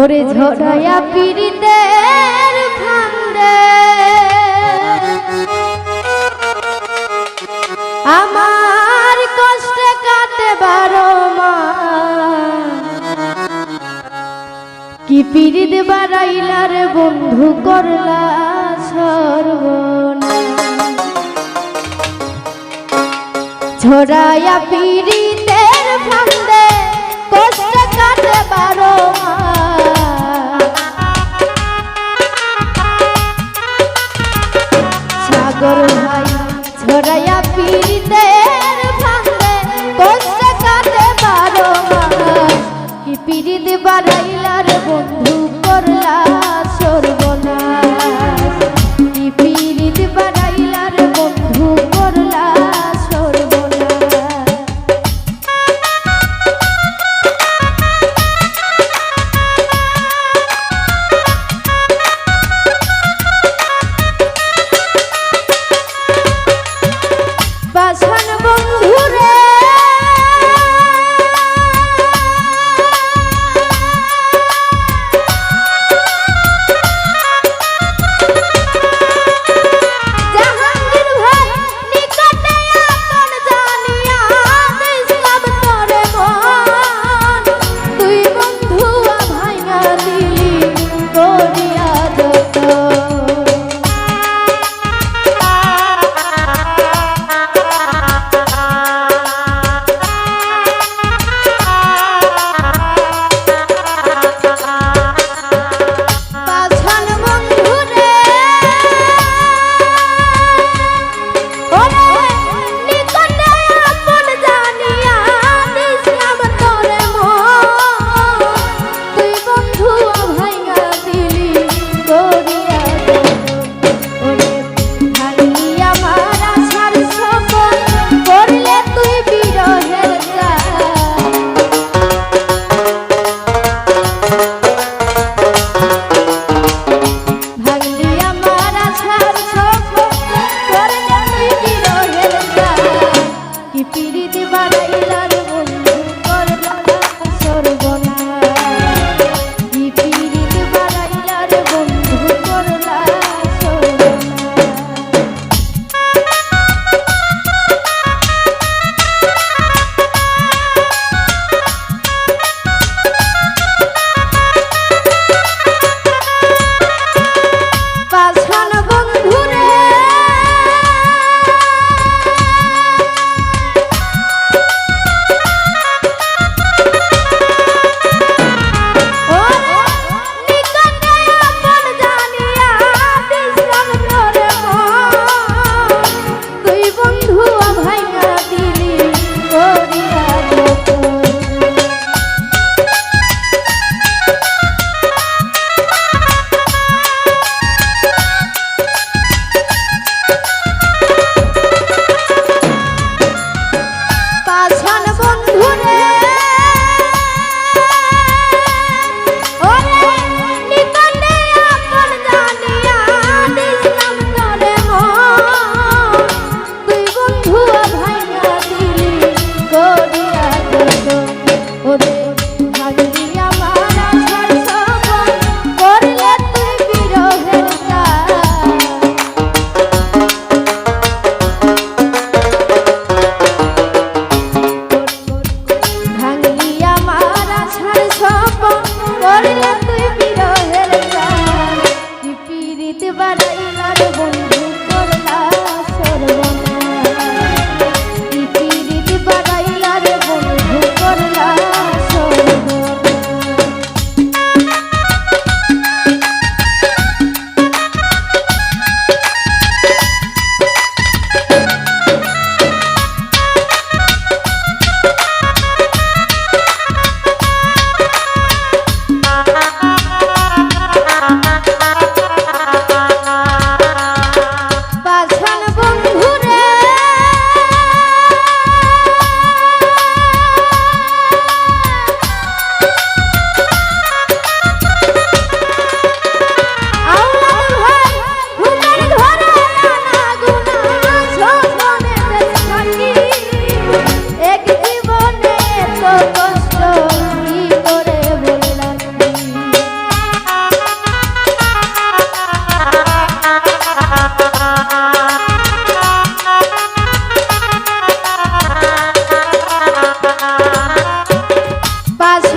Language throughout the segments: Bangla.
ওরে ঝরায়া পীড়িতের ফান্দে আমার কষ্টে কাটে 12 মাস। কি পীড়িত বাড়াইলার বন্ধু করলা সর্বনাশ। ঝরায়া পীড়িতের ফান্দে কষ্টে কাটে 12 মাস। সাগর ভাই ঝরায়া পীড়িতের ফান্দে কষ্টে কাটে 12 মাস। কি পীড়িত বাড়াইলার বন্ধু করলা সর্বনাশ। কি পীড়িত বাড়াইলার বন্ধু করলা বাসন বন্ধুরে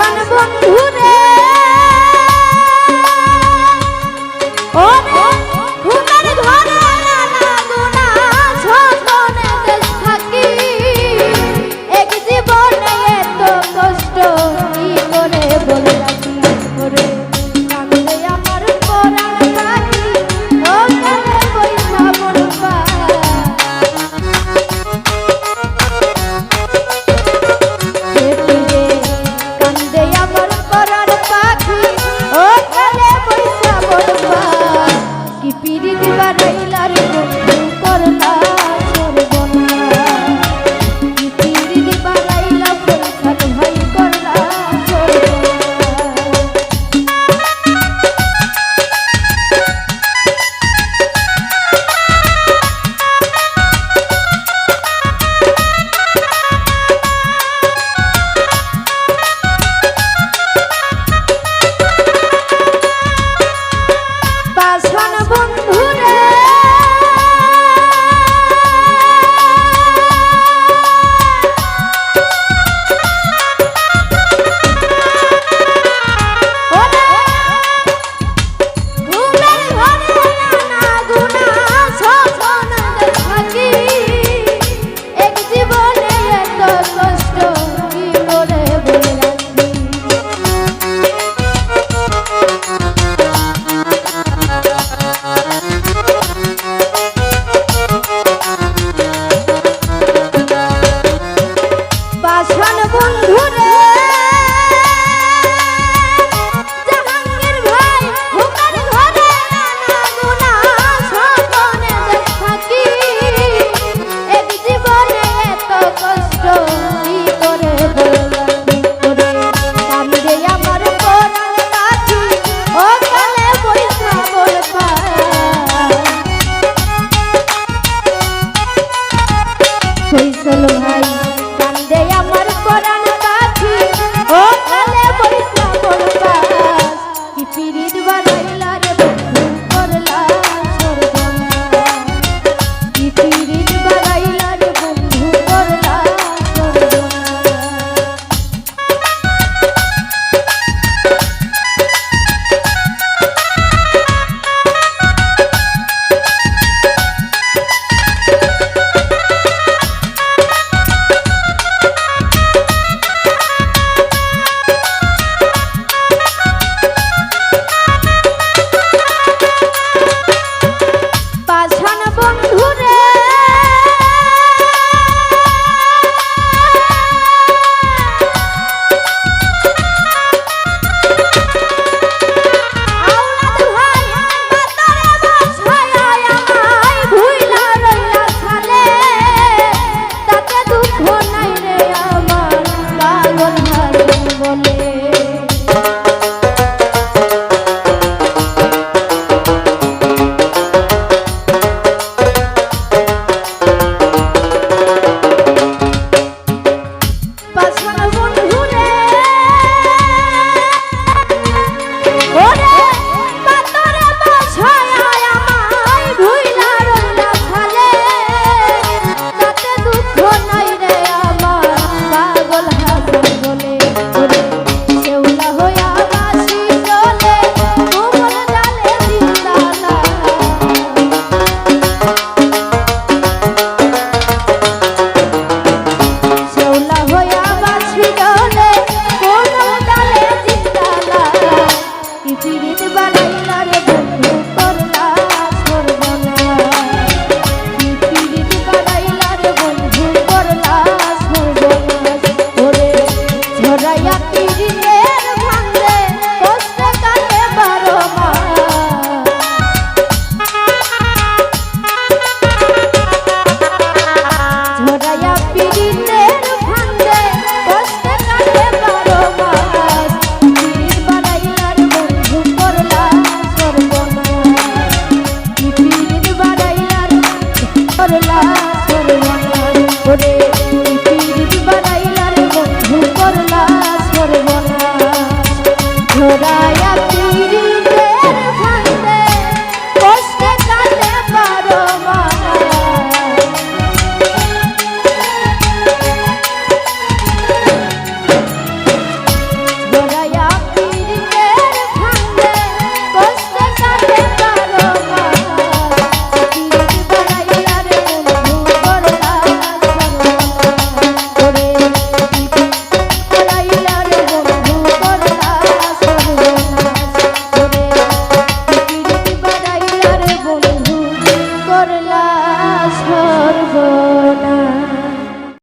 পাষাণ বন্ধুরে ওরে ঘুমের ঘরে নানা গুনা স্বপ্নে দেশ থাকি এক জীবনে এত কষ্ট কি করে বলে রাখি ওরে কাঁদে আমার পরাণ পাখি ও কালে বৈশা মনপা কান্দে আমার পরাণ পাখি ও কালে বৈশা মনপা কি পিরিত বানাইলা রে বন্ধু করলা সর্বনা কি পিরিত বানাইলা পরখান ভাই করলা সর্বনা পাষাণ বন্ধুরে ওরে ঘুমের ঘরে নানা গুনা স্বপ্নে দেশ থাকি এক জীবনে এত কষ্ট কি করে বলে রাখি পাষাণ বন্ধুরে জাহাঙ্গীর ভাই ঘুমের ঘরে নানা গুনা স্বপ্নে দেশ থাকি এক জীবনে এত কষ্ট কি করে বলবি করে কান্দে আমার পরাণ পাখি ও কালে বৈশা বলপা ফৈসল ভাই কান্দে আমার পরাণ পাখি ও কালে বৈশা বলপা কি পিরিত বানাইলা রে বন্ধু করলা সর্বনা কি পিরিত বানাইলা রে বন্ধু করলা সর্বনা পাষাণ বন্ধুরে আওলাদ ভাই বাতারে বাছায়া আমায় ভুইলা রইলা ছালে তাতে দুঃখ নাই রে আমার পাগল হাসি বলে